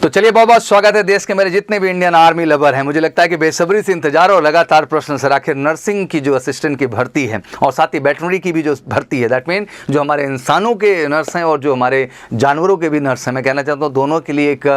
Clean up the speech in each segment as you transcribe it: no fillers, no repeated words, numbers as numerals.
तो चलिए बहुत बहुत स्वागत है देश के मेरे जितने भी इंडियन आर्मी लवर हैं। मुझे लगता है कि बेसब्री से इंतजार और लगातार प्रश्न सर आखिर नर्सिंग की जो असिस्टेंट की भर्ती है और साथ ही वेटरनरी की भी जो भर्ती है, दैट मीन जो हमारे इंसानों के नर्स हैं और जो हमारे जानवरों के भी नर्स हैं, मैं कहना चाहता हूँ दोनों के लिए एक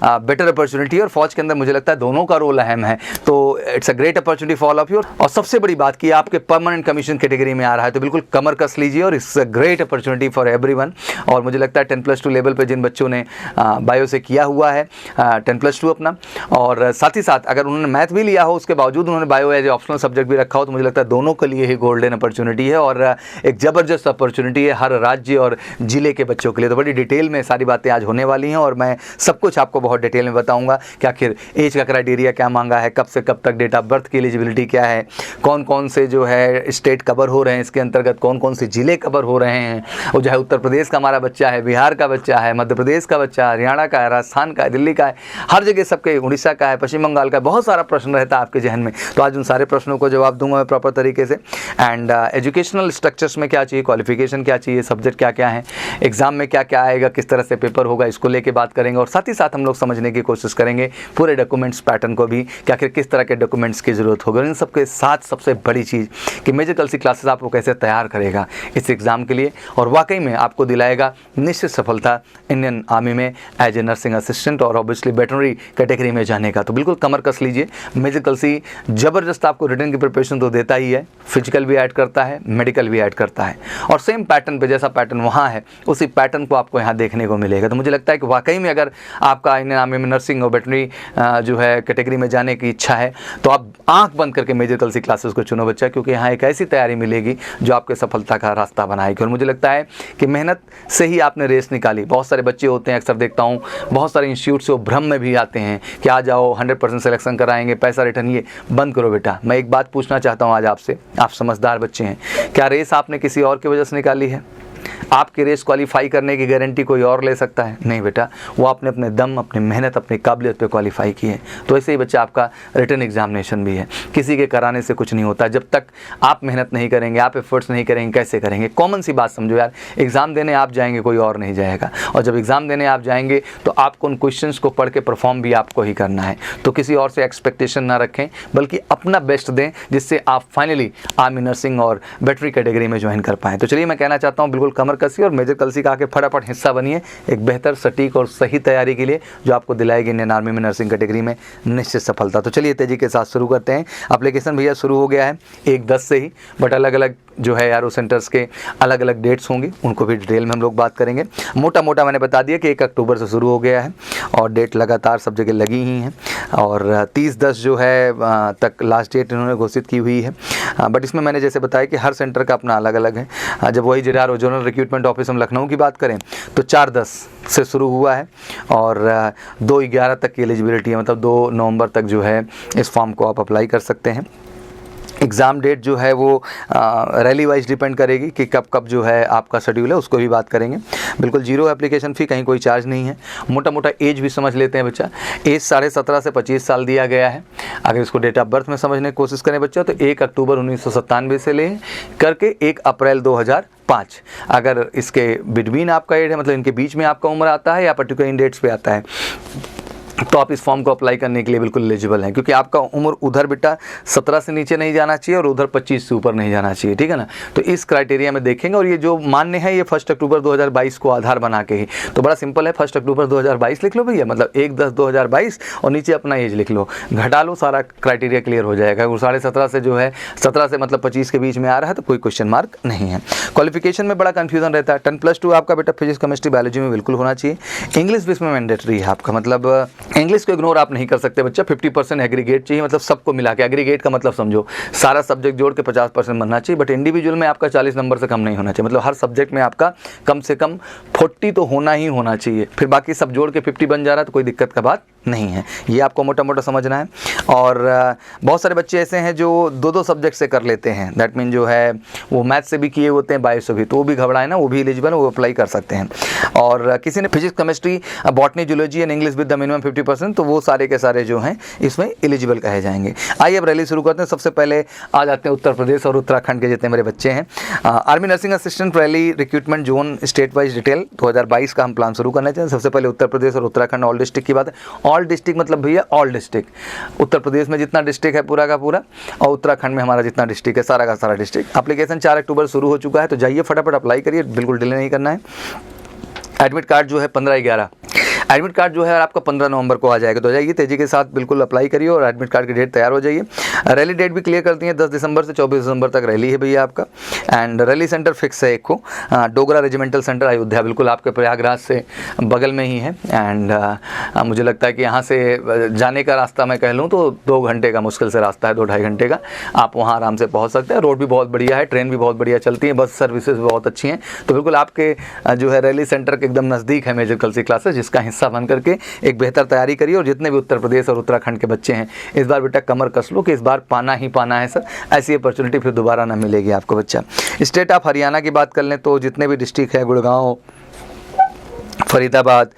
बेटर अपॉर्चुनिटी है और फौज के अंदर मुझे लगता है दोनों का रोल अहम है। तो it's a great opportunity for all of you. और सबसे बड़ी बात कि आपके परमानेंट कमीशन कैटेगरी में आ रहा है तो बिल्कुल कमर कस लीजिए और it's a great opportunity for everyone. और मुझे लगता है 10+2 लेवल पे जिन बच्चों ने बायो से किया हुआ है 10+2 अपना, और साथ ही साथ अगर उन्होंने मैथ भी लिया हो उसके बावजूद उन्होंने bio as a optional subject भी रखा हो, तो मुझे लगता है दोनों के लिए ही गोल्डन अपॉर्चुनिटी है और एक ज़बरदस्त अपॉर्चुनिटी है हर राज्य और जिले के बच्चों के लिए। तो बड़ी डिटेल में सारी बातें आज होने वाली हैं और मैं सब कुछ आपको बहुत डिटेल में बताऊंगा कि आखिर एज का क्राइटेरिया क्या मांगा है, कब से कब तक डेट ऑफ बर्थ की एलिजिबिलिटी क्या है, कौन कौन से जो है स्टेट कवर हो रहे हैं, इसके अंतर्गत कौन कौन से जिले कवर हो रहे हैं, और चाहे उत्तर प्रदेश का हमारा बच्चा है, बिहार का बच्चा है, मध्य प्रदेश का बच्चा, हरियाणा का है, राजस्थान का है, दिल्ली का है, हर जगह सबके, उड़ीसा का है, पश्चिम बंगाल का, बहुत सारा प्रश्न रहता है आपके जहन में। तो आज उन सारे प्रश्नों को जवाब दूंगा मैं प्रॉपर तरीके से। एंड एजुकेशनल स्ट्रक्चर्स में क्या चाहिए, क्वालिफिकेशन क्या चाहिए, सब्जेक्ट क्या क्या है, एग्जाम में क्या क्या आएगा, किस तरह से पेपर होगा, इसको लेके बात करेंगे। और साथ ही साथ हम लोग समझने की कोशिश करेंगे पूरे डॉक्यूमेंट्स पैटर्न को भी कि आखिर किस तरह के डॉक्यूमेंट्स की ज़रूरत होगी। और इन सबके साथ सबसे बड़ी चीज़ कि मेजर कलसी क्लासेस आपको कैसे तैयार करेगा इस एग्ज़ाम के लिए और वाकई में आपको दिलाएगा निश्चित सफलता इंडियन आर्मी में एज ए नर्सिंग असिस्टेंट और ऑब्वियसली वेटरनरी कैटेगरी में जाने का। तो बिल्कुल कमर कस लीजिए। मेजर कलसी ज़बरदस्त आपको रिटर्न की प्रिपरेशन तो देता ही है, फिजिकल भी ऐड करता है, मेडिकल भी ऐड करता है और सेम पैटर्न पे जैसा पैटर्न वहाँ है उसी पैटर्न को आपको यहाँ देखने को मिलेगा। तो मुझे लगता है कि वाकई में अगर आपका इंडियन आर्मी में नर्सिंग और वेटरनरी जो है कैटेगरी में जाने की इच्छा है तो आप आंख बंद करके मेजर कलसी क्लासेस को चुनो बच्चा, क्योंकि यहाँ एक ऐसी तैयारी मिलेगी जो आपके सफलता का रास्ता बनाएगी। और मुझे लगता है कि मेहनत से ही आपने रेस निकाली। बहुत सारे बच्चे होते हैं, अक्सर देखता हूँ बहुत सारे इंस्टीट्यूट से वो भ्रम में भी आते हैं कि आ जाओ 100% सिलेक्शन कराएंगे, पैसा रिटर्न। ये बंद करो बेटा। मैं एक बात पूछना चाहता हूँ आज आपसे, आप समझदार बच्चे हैं, क्या रेस आपने किसी और की वजह से निकाली है? आपकी रेस क्वालिफाई करने की गारंटी कोई और ले सकता है? नहीं बेटा, वो आपने अपने दम, अपनी मेहनत, अपनी काबिलियत पे क्वालिफाई की है। तो ऐसे ही बच्चा आपका रिटर्न एग्जामिनेशन भी है। किसी के कराने से कुछ नहीं होता। जब तक आप मेहनत नहीं करेंगे, आप एफर्ट्स नहीं करेंगे, कैसे करेंगे? कॉमन सी बात समझो यार, एग्ज़ाम देने आप जाएंगे, कोई और नहीं जाएगा। और जब एग्ज़ाम देने आप जाएंगे तो आपको उन क्वेश्चंस को पढ़ के परफॉर्म भी आपको ही करना है। तो किसी और से एक्सपेक्टेशन ना रखें, बल्कि अपना बेस्ट दें, जिससे आप फाइनली आर्मी नर्सिंग और वेटरनरी कैटेगरी में ज्वाइन कर पाएँ। तो चलिए मैं कहना चाहता हूँ बिल्कुल कमर कसी और मेजर कलसी का आके फटाफट हिस्सा बनिए एक बेहतर, सटीक और सही तैयारी के लिए जो आपको दिलाएगी इंडियन आर्मी में नर्सिंग कैटेगरी में निश्चित सफलता। तो चलिए तेजी के साथ शुरू करते हैं। एप्लीकेशन भैया शुरू हो गया है 1/10 से ही, बट अलग अलग जो है एरो सेंटर्स के अलग अलग डेट्स होंगी, उनको भी डिटेल में हम लोग बात करेंगे। मोटा मोटा मैंने बता दिया कि 1 अक्टूबर से शुरू हो गया है और डेट लगातार सब जगह लगी ही हैं और 30/10 जो है तक लास्ट डेट इन्होंने घोषित की हुई है। बट इसमें मैंने जैसे बताया कि हर सेंटर का अपना अलग अलग है। जब वही JRO जोनल रिक्रूटमेंट ऑफिस हम लखनऊ की बात करें तो 4/10 से शुरू हुआ है और 2/11 तक की एलिजिबिलिटी है, मतलब 2 नवंबर तक जो है इस फॉर्म को आप अप्लाई कर सकते हैं। एग्ज़ाम डेट जो है वो रैली वाइज डिपेंड करेगी कि कब कब जो है आपका शेड्यूल है, उसको भी बात करेंगे। बिल्कुल 0 एप्लीकेशन फ़ी, कहीं कोई चार्ज नहीं है। मोटा मोटा एज भी समझ लेते हैं बच्चा। एज 17.5 से 25 साल दिया गया है। अगर इसको डेट ऑफ बर्थ में समझने की कोशिश करें बच्चा तो 1 अक्टूबर 1997 से ले करके 1 अप्रैल 2005। अगर इसके बिटवीन आपका एज है, मतलब इनके बीच में आपका उम्र आता है या पर्टिकुलर इन डेट्स पे आता है, तो आप इस फॉर्म को अप्लाई करने के लिए बिल्कुल एलिजिबल हैं, क्योंकि आपका उम्र उधर बेटा 17 से नीचे नहीं जाना चाहिए और उधर 25 से ऊपर नहीं जाना चाहिए, ठीक है ना। तो इस क्राइटेरिया में देखेंगे और ये जो मान्य है ये 1 अक्टूबर 2022 को आधार बना के ही। तो बड़ा सिंपल है, 1 अक्टूबर 2022 लिख लो भैया, मतलब 1/10/2022 और नीचे अपना एज लिख लो, घटा लो, सारा क्राइटेरिया क्लियर हो जाएगा। वो 17.5 से जो है 17 से मतलब 25 के बीच में आ रहा है तो कोई क्वेश्चन मार्क नहीं है। क्वालिफिकेशन में बड़ा कन्फ्यूजन रहता है। 10+2 आपका बेटा फिजिक्स, केमिस्ट्री, बायोलॉजी में बिल्कुल होना चाहिए। इंग्लिश भी इसमें मैंडेटरी है आपका, मतलब इंग्लिश को इग्नोर आप नहीं कर सकते बच्चा। 50% एग्रीगेट चाहिए, मतलब सबको मिला के। एग्रीगेट का मतलब समझो सारा सब्जेक्ट जोड़ के 50% बनना चाहिए, बट इंडिविजुअल में आपका 40 नंबर से कम नहीं होना चाहिए। मतलब हर सब्जेक्ट में आपका कम से कम 40 तो होना ही होना चाहिए। फिर बाकी सब जोड़ के 50 बन जा रहा है तो कोई दिक्कत का बात नहीं है, ये आपको मोटा मोटा समझना है। और बहुत सारे बच्चे ऐसे हैं जो 2-2 सब्जेक्ट से कर लेते हैं, दैट मीन जो है वो मैथ से भी किए होते हैं, बायो से भी, तो वो भी घबराए ना, वो भी एलिजिबल है, वो अप्लाई कर सकते हैं। और किसी ने physics, chemistry, botany, zoology and English with the minimum 50%, तो वो सारे के सारे जो हैं इसमें एलिजिबल कहे जाएंगे। आइए अब रैली शुरू करते हैं। सबसे पहले आ जाते हैं उत्तर प्रदेश और उत्तराखंड के जितने मेरे बच्चे हैं। Army nursing assistant rally recruitment zone state wise detail 2022 का हम प्लान शुरू करना चाहते हैं। सबसे पहले उत्तर प्रदेश और उत्तराखंड ऑल डिस्ट्रिक्ट की बात है। ऑल डिस्ट्रिक्ट मतलब भैया ऑल डिस्ट्रिक्ट, उत्तर प्रदेश में जितना डिस्ट्रिक्ट है पूरा का पूरा, और उत्तराखंड में हमारा जितना डिस्ट्रिक्ट है सारा का सारा डिस्ट्रिक्ट। एप्लीकेशन 4 अक्टूबर शुरू हो चुका है, तो जाइए फटाफट अप्लाई करिए, बिल्कुल डिले नहीं करना है। एडमिट कार्ड जो है 15/11, एडमिट कार्ड जो है आपका 15 नवंबर को आ जाएगा, तो जाइए तेजी के साथ बिल्कुल अप्लाई करिए और एडमिट कार्ड की डेट तैयार हो जाइए। रैली डेट भी क्लियर करती है, 10 दिसंबर से 24 दिसंबर तक रैली है भैया आपका। एंड रैली सेंटर फिक्स है एक को, डोगरा रेजिमेंटल सेंटर अयोध्या, बिल्कुल आपके प्रयागराज से बगल में ही है। एंड मुझे लगता है कि यहाँ से जाने का रास्ता मैं कह लूँ तो 2 घंटे का मुश्किल से रास्ता है, 2-2.5 घंटे का, आप वहाँ आराम से पहुँच सकते हैं। रोड भी बहुत बढ़िया है, ट्रेन भी बहुत बढ़िया चलती है, बस सर्विसेज बहुत अच्छी हैं, तो बिल्कुल आपके जो है रैली सेंटर के एकदम नज़दीक है मेजर कलसी क्लासेस, जिसका हिस्सा बन करके एक बेहतर तैयारी करिए। और जितने भी उत्तर प्रदेश और उत्तराखंड के बच्चे हैं, इस बार बेटा कमर कस लो कि इस बार पाना ही पाना है सर, ऐसी अपॉर्चुनिटी फिर दोबारा ना मिलेगी आपको बच्चा। स्टेट ऑफ हरियाणा की बात कर लें तो जितने भी डिस्ट्रिक्ट है, गुड़गांव, फरीदाबाद,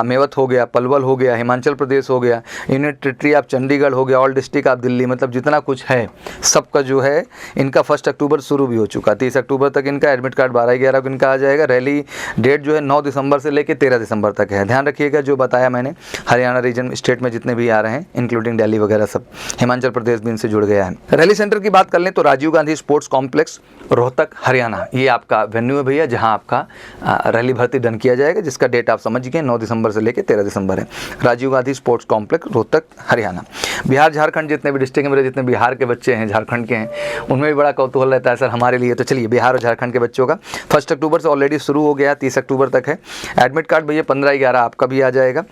मेवत हो गया, पलवल हो गया, हिमाचल प्रदेश हो गया, यूनियन टेरिटरी आप चंडीगढ़ हो गया, ऑल डिस्ट्रिक्ट आप दिल्ली, मतलब जितना कुछ है सबका जो है इनका 1 अक्टूबर शुरू भी हो चुका, 30 अक्टूबर तक इनका एडमिट कार्ड 12/11 को इनका आ जाएगा। रैली डेट जो है 9 दिसंबर से लेकर 13 दिसंबर तक है। ध्यान रखिएगा जो बताया मैंने, हरियाणा रीजन स्टेट में जितने भी आ रहे हैं इंक्लूडिंग दिल्ली वगैरह सब, हिमाचल प्रदेश भी इनसे जुड़ गया है। रैली सेंटर की बात कर लें तो राजीव गांधी स्पोर्ट्स कॉम्प्लेक्स, रोहतक, हरियाणा, ये आपका वेन्यू है भैया, जहाँ आपका रैली भर्ती डन किया जाएगा, जिसका डेट आप समझ गए 9 दिसंबर से लेकर 13 दिसंबर है। Rajiv Gandhi sports complex, Rohtak, Haryana. बिहार झारखंड जितने भी डिस्ट्रिक्ट हैं, मेरे जितने बिहार के बच्चे हैं, झारखंड के हैं, उनमें भी बड़ा कौतूहल रहता है सर हमारे लिए, तो चलिए बिहार और झारखंड के बच्चों का 1 अक्टूबर से ऑलरेडी शुरू हो गया, 30 अक्टूबर तक है। एडमिट कार्ड भैया 15/11 आपका भी आ जाएगा।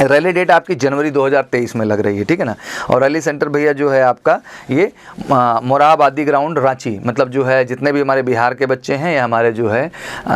रैली डेट आपकी जनवरी 2023 में लग रही है, ठीक है ना। और रैली सेंटर भैया जो है आपका ये मोरहाबादी ग्राउंड, रांची, मतलब जो है जितने भी हमारे बिहार के बच्चे हैं या हमारे जो है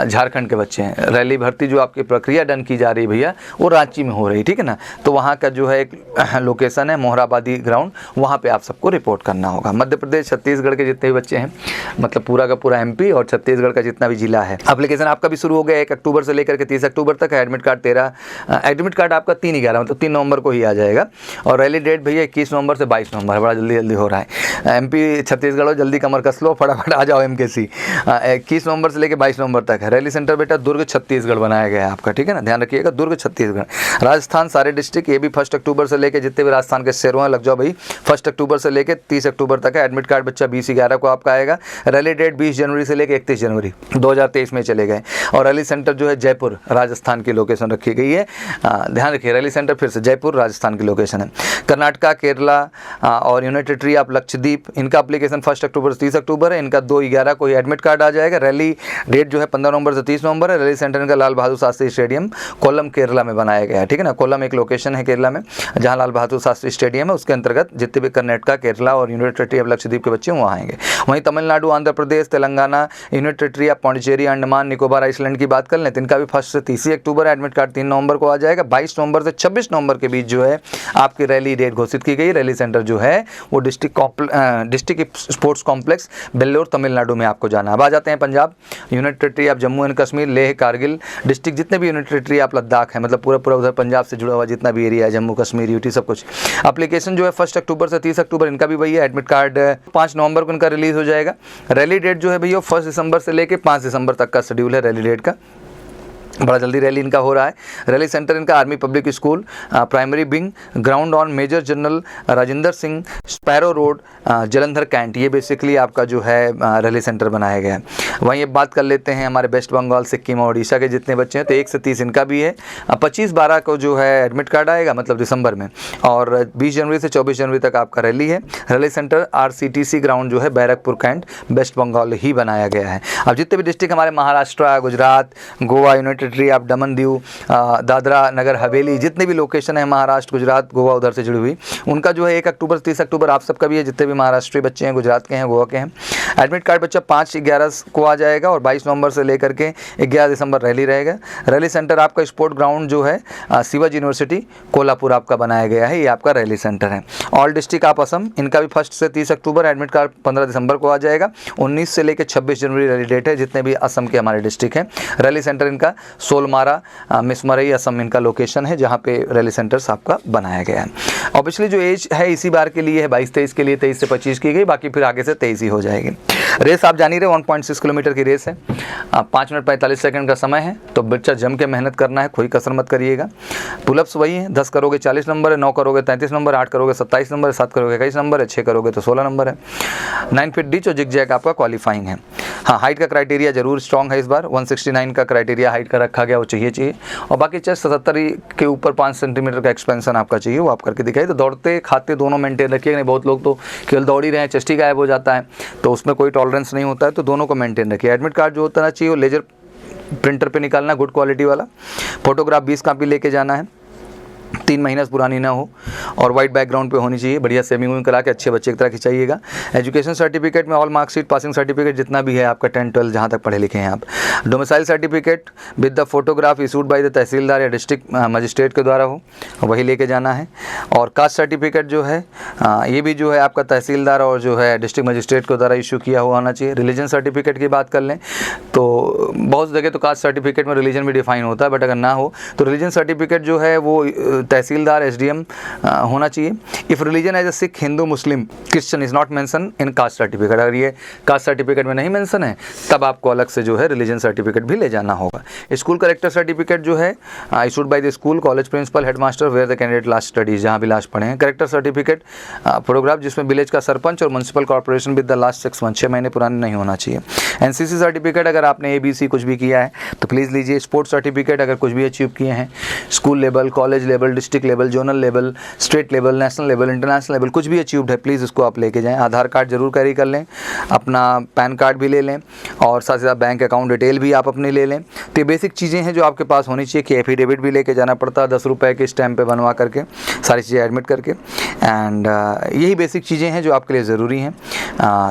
झारखंड के बच्चे हैं, रैली भर्ती जो आपकी प्रक्रिया डन की जा रही है भैया वो रांची में हो रही है, ठीक है ना। तो वहाँ का जो है एक लोकेशन है मोरहाबादी ग्राउंड, वहाँ पर आप सबको रिपोर्ट करना होगा। मध्य प्रदेश, छत्तीसगढ़ के जितने भी बच्चे हैं, मतलब पूरा का पूरा MP और छत्तीसगढ़ का जितना भी जिला है, एप्लीकेशन आपका भी शुरू हो गया 1 अक्टूबर से लेकर के 30 अक्टूबर तक है। एडमिट कार्ड आपका 3/11 मतलब 3 नवंबर को ही आ जाएगा। और रैली डेट भैया 21 नवंबर से 22 नवंबर, बड़ा जल्दी जल्दी हो रहा है। MP छत्तीसगढ़ जल्दी कमर कस लो, फटाफट आ जाओ MKC। 21 नवंबर से लेकर 22 नवंबर तक है। रैली सेंटर बेटा दुर्ग छत्तीसगढ़ बनाया गया है आपका, ठीक है ना, ध्यान रखिएगा, दुर्ग छत्तीसगढ़। राजस्थान सारे डिस्ट्रिक्ट, ये भी 1 अक्टूबर से लेकर जितने भी राजस्थान के शहरों हैं लग जाओ भाई, 1 अक्टूबर से लेकर 30 अक्टूबर तक है। एडमिट कार्ड बच्चा 20/11 को आपका आएगा। रैली डेट 20 जनवरी से लेकर 31 जनवरी 2023 में चले गए। और रैली सेंटर जो है जयपुर राजस्थान की लोकेशन रखी गई है, ध्यान रखिए। रैली सेंटर फिर से जयपुर राजस्थान की लोकेशन है। कर्नाटका, केरला और यूनियन टेरिटरी आप लक्षद्वीप, इनका एप्लीकेशन 1 अक्टूबर से 30 अक्टूबर है, इनका 2/11 को ही एडमिट कार्ड आ जाएगा। रैली डेट जो है 15 नवंबर से 30 नवंबर है। रैली सेंटर इनका लाल बहादुर शास्त्री स्टेडियम, कोल्लम, केरला में बनाया गया है, ठीक है ना। कोल्लम एक लोकेशन है केरला में, जहाँ लाल बहादुर शास्त्री स्टेडियम है, उसके अंतर्गत जितने भी कर्नाटका, केरला और यूनियन टेरिटरी ऑफ लक्षद्वीप के बच्चे वहाँ आएंगे। वहीं Tamil Nadu, Andhra Pradesh, Telangana, union territory of Pondicherry, Andaman Nicobar, island की बात कर लें तो इनका भी 1 से 30 अक्टूबर, एडमिट कार्ड 3 नवंबर को आ जाएगा। 22 नवंबर से 26 नवंबर के बीच जो है आपकी रैली डेट घोषित की गई। रैली सेंटर जो है वो district sports complex Vellore, Tamil Nadu में आपको जाना। अब आ जाते हैं पंजाब, यूनियन टेरिटरी आप जम्मू एंड कश्मीर, लेह, कारगिल डिस्ट्रिक्ट, जितने भी यूनियन टेरिटरी आप लद्दाख है, मतलब पूरा पूरा उधर पंजाब से जुड़ा हुआ जितना भी एरिया है, जम्मू कश्मीर, यूटी सब कुछ। एप्लीकेशन जो है 1 अक्टूबर से 30 अक्टूबर इनका भी भैया, एडमिट कार्ड 5 नवंबर को इनका रिलीज हो जाएगा। रैली डेट जो है भैया 1 दिसंबर से लेकर 5 दिसंबर तक का शेड्यूल है रैली डेट का, बड़ा जल्दी रैली इनका हो रहा है। रैली सेंटर इनका army public school, primary wing, ground on major general Rajendra Singh, sparrow road, Jalandhar cantt, ये बेसिकली आपका जो है रैली सेंटर बनाया गया है। वहीं अब बात कर लेते हैं हमारे वेस्ट बंगाल, सिक्किम और उड़ीसा के जितने बच्चे हैं, तो 1 से 30 इनका भी है। 25/12 को जो है एडमिट कार्ड आएगा, मतलब दिसंबर में, और 20 जनवरी से 24 जनवरी तक आपका रैली है। रैली सेंटर RCTC ग्राउंड जो है बैरकपुर कैंट, वेस्ट बंगाल ही बनाया गया है। अब जितने भी डिस्ट्रिक्ट हमारे महाराष्ट्र, गुजरात, गोवा, यूनाइटेड टेरिटरी, आप दमन दीव, दादरा नगर हवेली, जितने भी लोकेशन है महाराष्ट्र, गुजरात, गोवा उधर से जुड़ी हुई, उनका जो है 1 अक्टूबर 30 अक्टूबर आप सबका भी है, जितने भी महाराष्ट्री बच्चे हैं, गुजरात के हैं, गोवा के हैं। एडमिट कार्ड बच्चा 5/11 को आ जाएगा और 22 नवंबर से लेकर के 11 दिसंबर रैली रहेगा। रैली सेंटर आपका स्पोर्ट ग्राउंड जो है शिवाजी यूनिवर्सिटी कोल्हापुर आपका बनाया गया है, ये आपका रैली सेंटर है। ऑल डिस्ट्रिक्ट आप असम, इनका भी 1 से 30 अक्टूबर, एडमिट कार्ड 15 दिसंबर को आ जाएगा। 19 से लेकर 26 जनवरी रैली डेट है, जितने भी असम के हमारे डिस्ट्रिक्ट हैं। रैली सेंटर इनका सोलमारा, मिसमरई असम इनका लोकेशन है, जहाँ पे रैली सेंटर्स आपका बनाया गया है। और पिछली जो एज है इसी बार के लिए है 22-23 के लिए, 23 से 25 की गई, बाकी फिर आगे से 23 ही हो जाएगी। रेस आप जान ही रहे 1.6 किलोमीटर की रेस है, 5 मिनट 45 सेकंड का समय है, तो बच्चा जम के मेहनत करना है, कोई कसर मत करिएगा। पुलअप्स वही है, 10 करोगे 40 नंबर है, 9 करोगे 33 नंबर, 8 करोगे 27 नंबर है, 7 करोगे 21 नंबर है, 6 करोगे तो 16 नंबर है। 9 फीट डिच और जिग जैग आपका क्वालिफाइंग है। हाँ, हाइट का क्राइटेरिया जरूर स्ट्रॉन्ग है इस बार, 169 का क्राइटेरिया हाइट का रखा गया, वो चाहिए। और बाकी चेस्ट 77 के ऊपर 5 सेंटीमीटर का एक्सपेंशन आपका चाहिए, वो आप करके दिखाइए। तो दौड़ते खाते दोनों मेंटेन रखिएगा, नहीं बहुत लोग तो केवल दौड़ ही रहे हैं, चेस्ट ही गायब हो जाता है, तो उसमें कोई टॉलरेंस नहीं होता है, तो दोनों को मेंटेन रखिए। एडमिट कार्ड जो होता चाहिए वो लेजर प्रिंटर पे निकालना, गुड क्वालिटी वाला। फोटोग्राफ 20 कापी लेके जाना है, 3 महीने से पुरानी ना हो, और वाइट बैकग्राउंड पे होनी चाहिए, बढ़िया सेविंग करा के अच्छे बच्चे की तरह खिंचाइएगा। एजुकेशन सर्टिफिकेट में ऑल मार्कशीट, पासिंग सर्टिफिकेट जितना भी है आपका 10, 12 जहाँ तक पढ़े लिखे हैं आप। Domicile certificate with the photograph issued by the tehsildar या डिस्ट्रिक्ट मजिस्ट्रेट के द्वारा हो, वही लेके जाना है। और कास्ट सर्टिफिकेट जो है ये भी जो है आपका तहसीलदार और जो है डिस्ट्रिक्ट मजिस्ट्रेट के द्वारा इशू किया हुआ होना चाहिए। रिलीजन सर्टिफिकेट की बात कर लें तो बहुत जगह तो कास्ट सर्टिफिकेट में रिलीजन भी डिफाइन होता है, बट अगर ना हो तो रिलीजन सर्टिफिकेट जो है वो तहसीलदार SDM होना चाहिए। If religion as a Sikh, Hindu, Muslim, Christian is not mention in caste certificate, अगर ये कास्ट सर्टिफिकेट में नहीं मेंशन है तब आपको अलग से जो है रिलीजन सर्टिफिकेट भी ले जाना होगा। स्कूल करेक्टर सर्टिफिकेट जो है issued by the school, college principal, headmaster where the candidate last studies, जहाँ भी लास्ट पढ़े हैं। करेक्टर सर्टिफिकेट फोटोग्राफ जिसमें विलेज का सरपंच और municipal corporation with the last 6 month, 6 महीने पुराने नहीं होना चाहिए। NCC सर्टिफिकेट अगर आपने ABC कुछ भी किया है तो प्लीज़ लीजिए। स्पोर्ट्स सर्टिफिकेट अगर कुछ भी अचीव किए हैं, school level, college level, district level, zonal level, state level, national level, international level, कुछ भी अचीव्ड है प्लीज़ उसको आप लेके जाएं। आधार कार्ड जरूर कैरी कर लें, अपना पैन कार्ड भी ले लें, और साथ ही साथ बैंक अकाउंट डिटेल भी आप अपनी ले लें। तो ये बेसिक चीज़ें हैं जो आपके पास होनी चाहिए। कि एफिडेविट भी लेके जाना पड़ता है 10 रुपये के स्टैम्प पे बनवा करके, सारी चीज़ें एडमिट करके। एंड यही बेसिक चीज़ें हैं जो आपके लिए ज़रूरी हैं।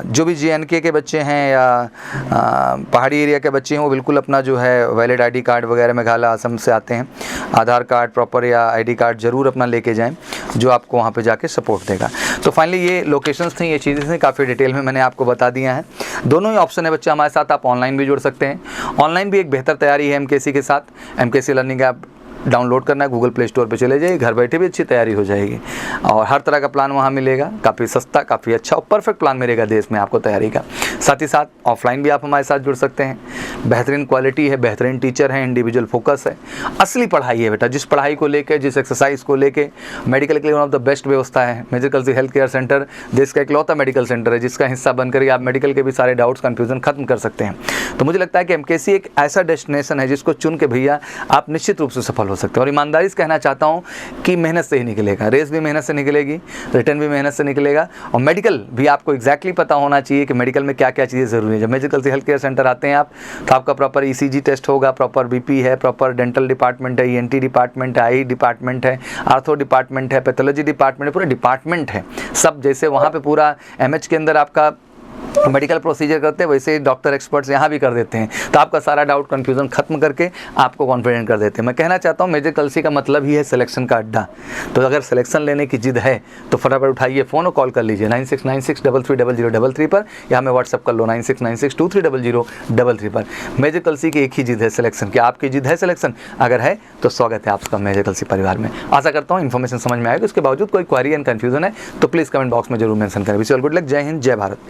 जो भी JNK के बच्चे हैं या पहाड़ी एरिया के बच्चे हैं वो बिल्कुल अपना जो है वैलिड ID कार्ड वगैरह, मेघालय असम से आते हैं, आधार कार्ड प्रॉपर या ID कार्ड ज़रूर अपना लेके जाएं, जो आपको वहाँ पे जाके सपोर्ट देगा। तो फाइनली ये लोकेशंस थी, ये चीज़ें थी, काफ़ी डिटेल में मैंने आपको बता दिया है। दोनों ही ऑप्शन है बच्चे हमारे साथ, आप ऑनलाइन भी जुड़ सकते हैं। ऑनलाइन भी एक बेहतर तैयारी है MKC के साथ। MKC लर्निंग ऐप डाउनलोड करना है, गूगल प्ले स्टोर पे चले जाइए, घर बैठे भी अच्छी तैयारी हो जाएगी और हर तरह का प्लान वहाँ मिलेगा, काफ़ी सस्ता, काफ़ी अच्छा और परफेक्ट प्लान मिलेगा देश में आपको तैयारी का। साथ ही साथ ऑफलाइन भी आप हमारे साथ जुड़ सकते हैं। बेहतरीन क्वालिटी है, बेहतरीन टीचर हैं, इंडिविजुअल फोकस है, असली पढ़ाई है बेटा। जिस पढ़ाई को लेकर, जिस एक्सरसाइज को लेकर, मेडिकल के लिए वन ऑफ द बेस्ट व्यवस्था है। Major Kalsi health care centre देश का इकलौता मेडिकल सेंटर है जिसका हिस्सा बनकर आप मेडिकल के भी सारे डाउट्स, कन्फ्यूजन खत्म कर सकते हैं। तो मुझे लगता है कि MKC एक ऐसा डेस्टिनेशन है जिसको चुन के भैया आप निश्चित रूप से सफल हो सकते हैं। और ईमानदारी से कहना चाहता हूँ कि मेहनत से ही निकलेगा, रेस भी मेहनत से निकलेगी, रिटर्न भी मेहनत से निकलेगा, और मेडिकल भी आपको एग्जैक्टली पता होना चाहिए कि मेडिकल में क्या क्या चीज़ें ज़रूरी है। जब major Kalsi health care centre आते हैं आप तो आपका प्रॉपर ECG टेस्ट होगा, प्रॉपर BP है, प्रॉपर डेंटल डिपार्टमेंट है, ENT डिपार्टमेंट है, आई डिपार्टमेंट है, आर्थो डिपार्टमेंट है, पैथोलॉजी डिपार्टमेंट है, पूरा डिपार्टमेंट है सब। जैसे वहाँ पे पूरा MH के अंदर आपका मेडिकल प्रोसीजर करते हैं वैसे डॉक्टर एक्सपर्ट्स यहाँ भी कर देते हैं। तो आपका सारा डाउट, कन्फ्यूजन खत्म करके आपको कॉन्फिडेंट कर देते हैं। मैं कहना चाहता हूँ मेजर कल्सी का मतलब ही है सिलेक्शन का अड्डा। तो अगर सिलेक्शन लेने की जिद है तो फटाफट उठाइए फ़ोन और कॉल कर लीजिए 9696330033 पर, या हमें व्हाट्सअप कर लो 9696230033 पर। मेजर कल्सी की एक ही जिद है सिलेक्शन की। आपकी जिद है सिलेक्शन, अगर है तो स्वागत है आपका मेजर कल्सी परिवार में। आशा करता हूँ इन्फॉर्मेशन समझ में आएगी। उसके बावजूद कोई क्वेरी एंड कन्फ्यूजन है तो प्लीज़ कमेंट बॉक्स में जरूर मेंशन करें। Wish you all good luck. जय हिंद, जय भारत।